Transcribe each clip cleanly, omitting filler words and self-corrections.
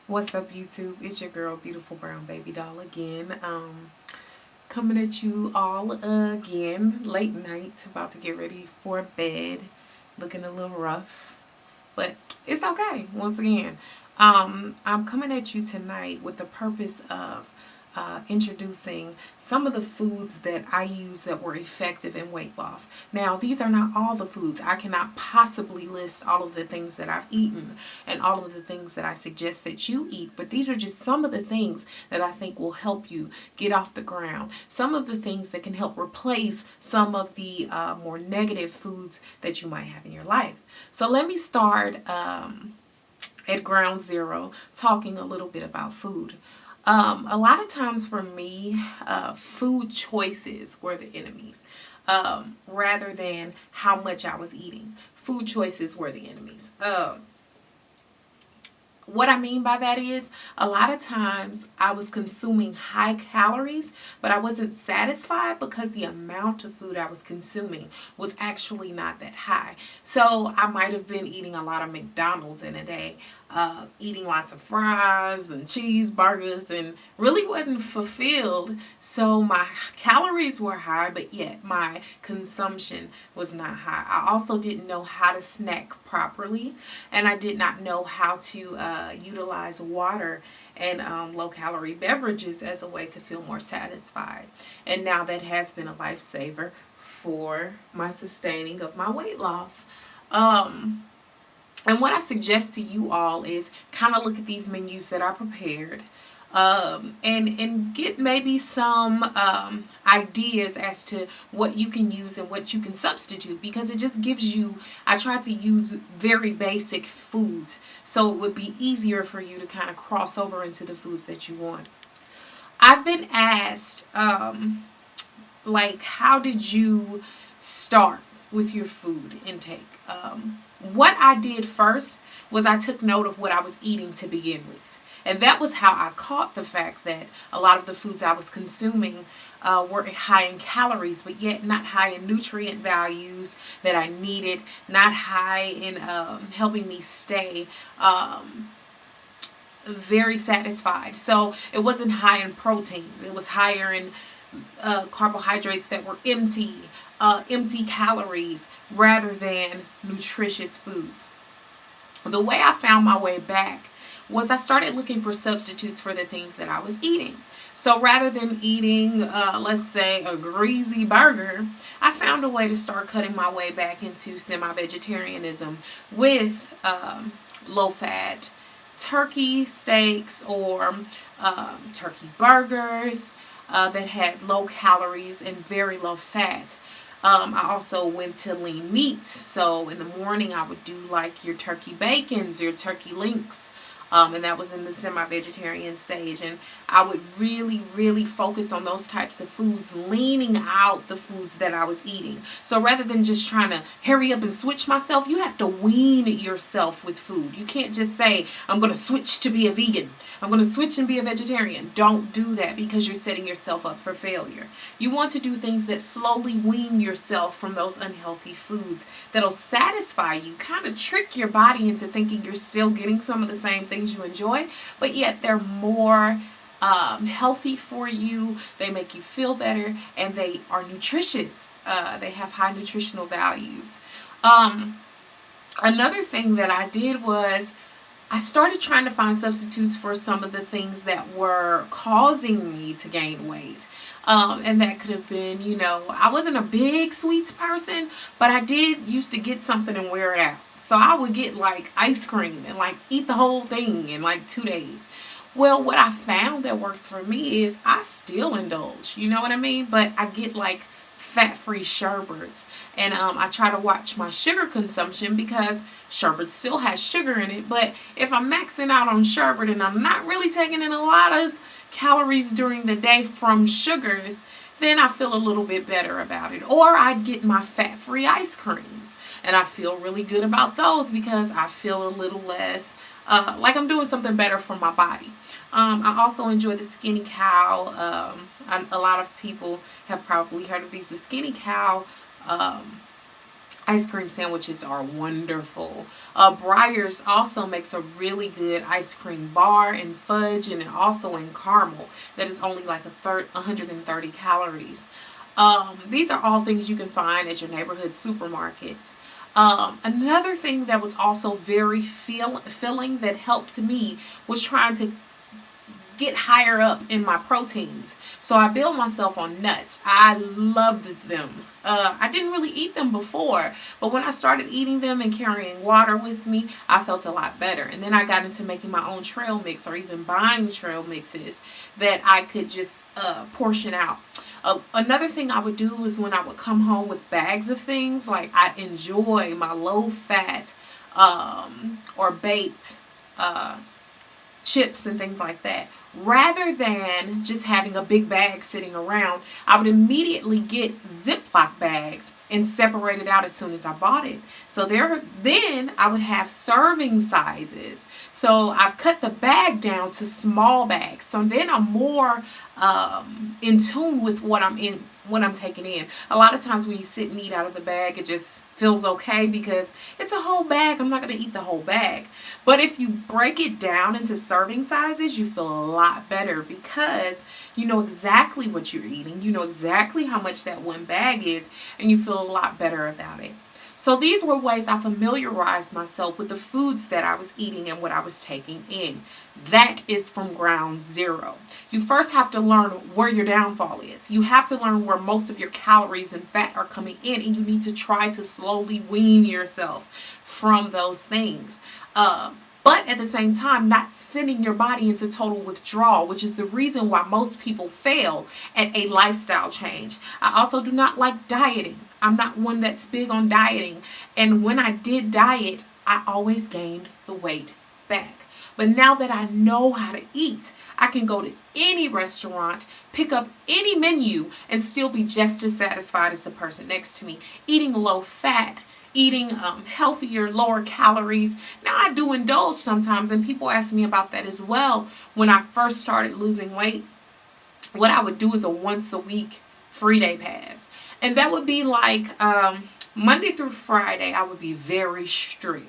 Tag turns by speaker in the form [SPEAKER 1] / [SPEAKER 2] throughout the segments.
[SPEAKER 1] What's up, YouTube? It's your girl, Beautiful Brown Baby Doll again. Coming at you all again, late night, about to get ready for bed. Looking a little rough, but it's okay. Once again, I'm coming at you tonight with the purpose of introducing some of the foods that I use that were effective in weight loss. Now, these are not all the foods. I cannot possibly list all of the things that I've eaten and all of the things that I suggest that you eat, but these are just some of the things that I think will help you get off the ground. Some of the things that can help replace some of the more negative foods that you might have in your life. So let me start at ground zero, talking a little bit about food. A lot of times for me, food choices were the enemies rather than how much I was eating. Food choices were the enemies. What I mean by that is a lot of times I was consuming high calories, but I wasn't satisfied because the amount of food I was consuming was actually not that high. So I might have been eating a lot of McDonald's in a day, eating lots of fries and cheeseburgers, and really wasn't fulfilled. So my calories were high, but yet my consumption was not high. I also didn't know how to snack properly, and I did not know how to utilize water and low-calorie beverages as a way to feel more satisfied. And now that has been a lifesaver for my sustaining of my weight loss. And what I suggest to you all is kind of look at these menus that I prepared, and get maybe some ideas as to what you can use and what you can substitute, because it just gives you, I try to use very basic foods so it would be easier for you to kind of cross over into the foods that you want. I've been asked, like, how did you start with your food intake? What I did first was I took note of what I was eating to begin with. And that was how I caught the fact that a lot of the foods I was consuming were high in calories, but yet not high in nutrient values that I needed, not high in helping me stay very satisfied. So it wasn't high in proteins. It was higher in carbohydrates that were empty calories rather than nutritious foods. The way I found my way back was I started looking for substitutes for the things that I was eating. So rather than eating, let's say, a greasy burger, I found a way to start cutting my way back into semi-vegetarianism with low-fat turkey steaks or turkey burgers that had low calories and very low fat. I also went to lean meats. So in the morning I would do like your turkey bacons, your turkey links. And that was in the semi-vegetarian stage. And I would really, really focus on those types of foods, leaning out the foods that I was eating. So rather than just trying to hurry up and switch myself, you have to wean yourself with food. You can't just say, I'm going to switch to be a vegan. I'm going to switch and be a vegetarian. Don't do that, because you're setting yourself up for failure. You want to do things that slowly wean yourself from those unhealthy foods that'll satisfy you, kind of trick your body into thinking you're still getting some of the same things you enjoy, but yet they're more healthy for you. They make you feel better, and they are nutritious. They have high nutritional values. Another thing that I did was I started trying to find substitutes for some of the things that were causing me to gain weight. And that could have been, I wasn't a big sweets person, but I did used to get something and wear it out. So I would get like ice cream and like eat the whole thing in like 2 days. Well, what I found that works for me is I still indulge, you know what I mean? But I get like fat-free sherbets, and I try to watch my sugar consumption, because sherbet still has sugar in it. But if I'm maxing out on sherbet and I'm not really taking in a lot of calories during the day from sugars, then I feel a little bit better about it. Or I'd get my fat-free ice creams, and I feel really good about those because I feel a little less like I'm doing something better for my body. I also enjoy the Skinny Cow. A lot of people have probably heard of these. The Skinny Cow Ice cream sandwiches are wonderful. Breyers also makes a really good ice cream bar in fudge and also in caramel that is only like 130 calories. These are all things you can find at your neighborhood supermarkets. Another thing that was also very filling that helped me was trying to get higher up in my proteins. So I build myself on nuts. I loved them. I didn't really eat them before, but when I started eating them and carrying water with me, I felt a lot better. And then I got into making my own trail mix or even buying trail mixes that I could just portion out. Another thing I would do is when I would come home with bags of things, like I enjoy my low fat or baked chips and things like that. Rather than just having a big bag sitting around, I would immediately get Ziploc bags and separate it out as soon as I bought it. So then I would have serving sizes. So I've cut the bag down to small bags. So then I'm more in tune with what I'm taking in. A lot of times when you sit and eat out of the bag, it just feels okay because it's a whole bag. I'm not going to eat the whole bag. But if you break it down into serving sizes, you feel a lot better because you know exactly what you're eating. You know exactly how much that one bag is, and you feel a lot better about it. So these were ways I familiarized myself with the foods that I was eating and what I was taking in. That is from ground zero. You first have to learn where your downfall is. You have to learn where most of your calories and fat are coming in, and you need to try to slowly wean yourself from those things. But at the same time, not sending your body into total withdrawal, which is the reason why most people fail at a lifestyle change. I also do not like dieting. I'm not one that's big on dieting. And when I did diet, I always gained the weight back. But now that I know how to eat, I can go to any restaurant, pick up any menu, and still be just as satisfied as the person next to me. Eating low fat, eating healthier, lower calories. Now I do indulge sometimes, and people ask me about that as well. When I first started losing weight, what I would do is a once a week free day pass. And that would be like Monday through Friday, I would be very strict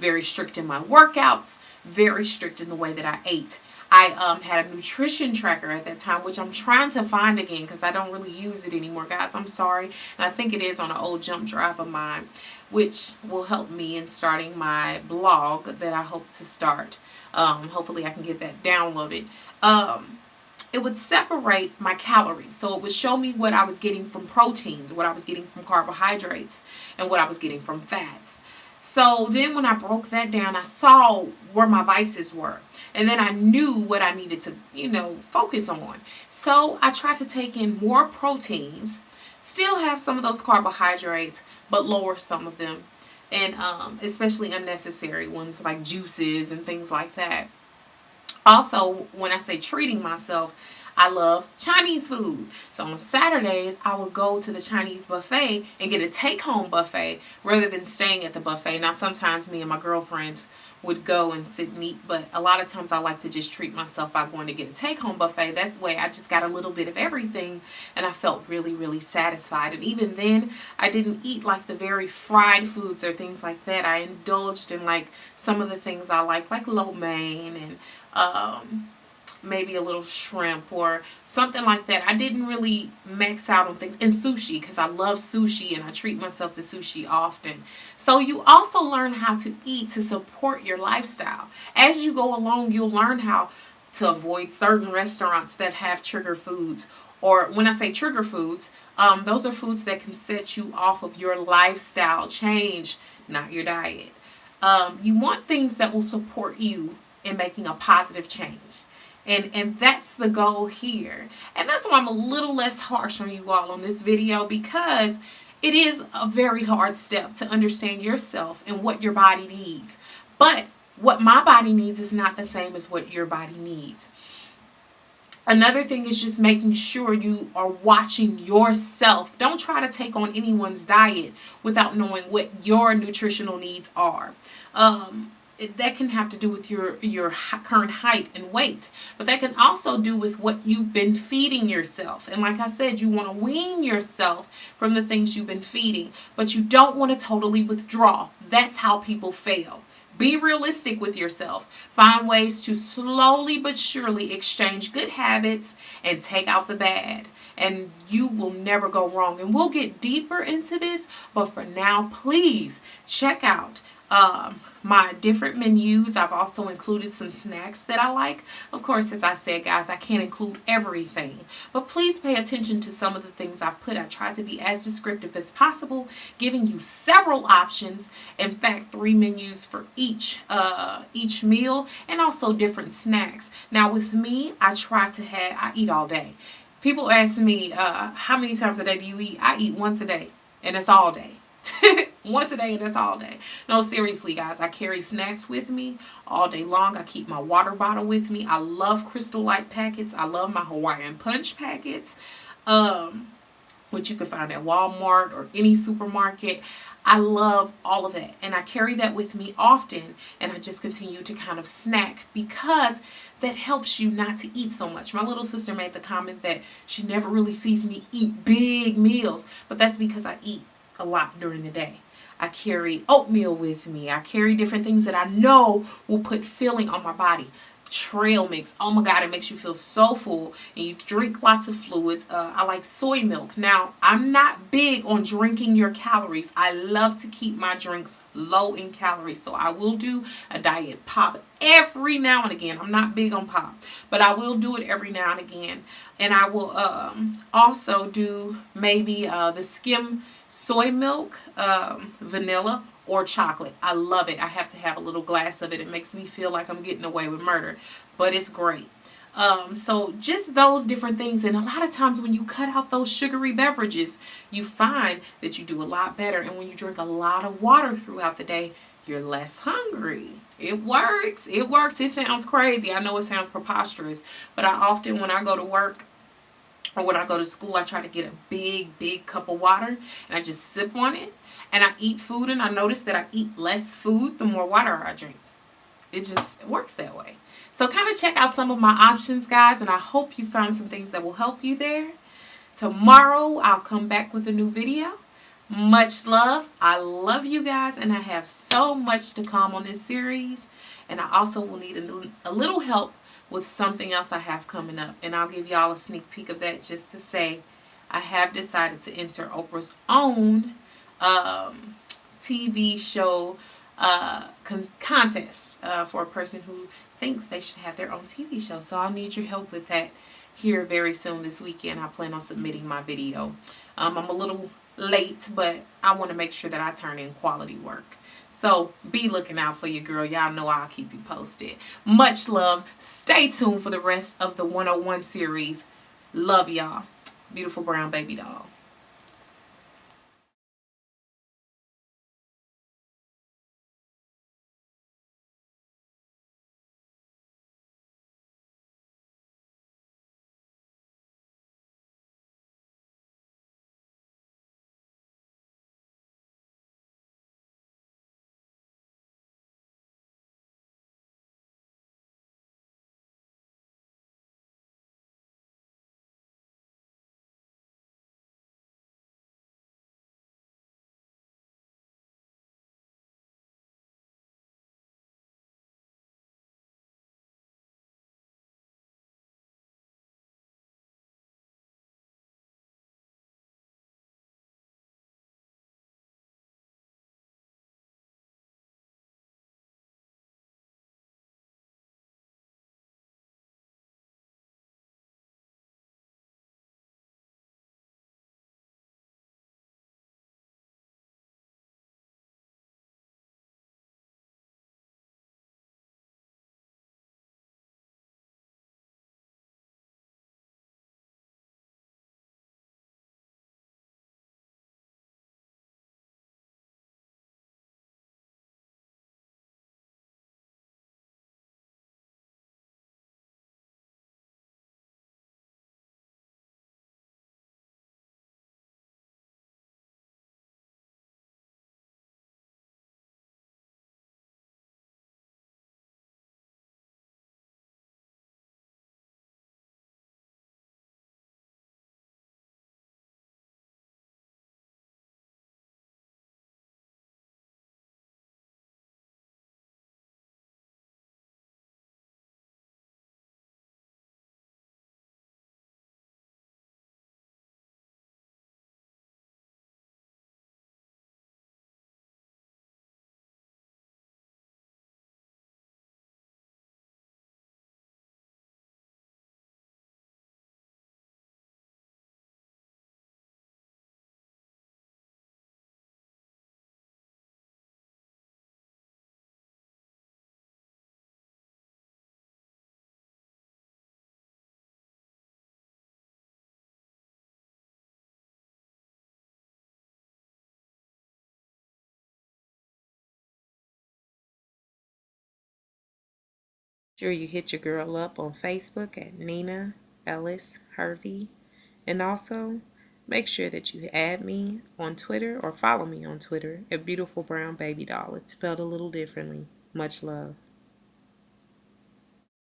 [SPEAKER 1] in my workouts, very strict in the way that I ate. I had a nutrition tracker at that time, which I'm trying to find again because I don't really use it anymore, guys. I'm sorry. And I think it is on an old jump drive of mine, which will help me in starting my blog that I hope to start. Hopefully I can get that downloaded. It would separate my calories. So it would show me what I was getting from proteins, what I was getting from carbohydrates, and what I was getting from fats. So then when I broke that down, I saw where my vices were. And then I knew what I needed to, focus on. So I tried to take in more proteins, still have some of those carbohydrates, but lower some of them. And especially unnecessary ones like juices and things like that. Also, when I say treating myself, I love Chinese food. So on Saturdays, I would go to the Chinese buffet and get a take-home buffet rather than staying at the buffet. Now, sometimes me and my girlfriends would go and sit and eat, but a lot of times I like to just treat myself by going to get a take-home buffet. That's the way I just got a little bit of everything, and I felt really, really satisfied. And even then, I didn't eat like the very fried foods or things like that. I indulged in like some of the things I like lo mein and maybe a little shrimp or something like that. I didn't really max out on things. And sushi, because I love sushi and I treat myself to sushi often. So you also learn how to eat to support your lifestyle. As you go along, you'll learn how to avoid certain restaurants that have trigger foods. Or when I say trigger foods, those are foods that can set you off of your lifestyle change, not your diet. You want things that will support you in making a positive change. And that's the goal here. And that's why I'm a little less harsh on you all on this video, because it is a very hard step to understand yourself and what your body needs. But what my body needs is not the same as what your body needs. Another thing is just making sure you are watching yourself. Don't try to take on anyone's diet without knowing what your nutritional needs are. that can have to do with your current height and weight, but that can also do with what you've been feeding yourself. And like I said, you want to wean yourself from the things you've been feeding, but you don't want to totally withdraw. That's how people fail. Be realistic with yourself. Find ways to slowly but surely exchange good habits and take out the bad. And you will never go wrong. And we'll get deeper into this. But for now, please check out my different menus. I've also included some snacks that I like. Of course, as I said, guys, I can't include everything, but please pay attention to some of the things I've put. I try to be as descriptive as possible, giving you several options. In fact, 3 menus for each meal, and also different snacks. Now, with me, I eat all day. People ask me, how many times a day do you eat? I eat once a day, and it's all day. Once a day, and that's all day. No, seriously, guys, I carry snacks with me all day long. I keep my water bottle with me. I love Crystal Light packets. I love my Hawaiian Punch packets, which you can find at Walmart or any supermarket. I love all of that, and I carry that with me often, and I just continue to kind of snack because that helps you not to eat so much. My little sister made the comment that she never really sees me eat big meals, but that's because I eat a lot during the day. I carry oatmeal with me. I carry different things that I know will put filling on my body. Trail mix. Oh my God, it makes you feel so full. And you drink lots of fluids. I like soy milk. Now, I'm not big on drinking your calories. I love to keep my drinks low in calories. So I will do a diet pop every now and again. I'm not big on pop, but I will do it every now and again. And I will also do maybe the skim soy milk, vanilla, or chocolate. I love it. I have to have a little glass of it. It makes me feel like I'm getting away with murder, but it's great. So just those different things. And a lot of times when you cut out those sugary beverages, you find that you do a lot better. And when you drink a lot of water throughout the day, you're less hungry. It works. It works. It sounds crazy. I know it sounds preposterous, but I often, when I go to work or when I go to school, I try to get a big cup of water and I just sip on it. And I eat food, and I notice that I eat less food the more water I drink. It just works that way. So kind of check out some of my options, guys, and I hope you find some things that will help you there. Tomorrow, I'll come back with a new video. Much love. I love you guys, and I have so much to come on this series. And I also will need a little help with something else I have coming up. And I'll give y'all a sneak peek of that just to say I have decided to enter Oprah's own TV show contest for a person who thinks they should have their own TV show. So I'll need your help with that here very soon this weekend. I plan on submitting my video. I'm a little late, but I want to make sure that I turn in quality work. So be looking out for your girl. Y'all know I'll keep you posted. Much love. Stay tuned for the rest of the 101 series. Love y'all. Beautiful brown baby doll. Sure you hit your girl up on Facebook at Nina Ellis Hervey. And also, make sure that you add me on Twitter or follow me on Twitter at BeautifulBrwnBabyDol. It's spelled a little differently. Much love.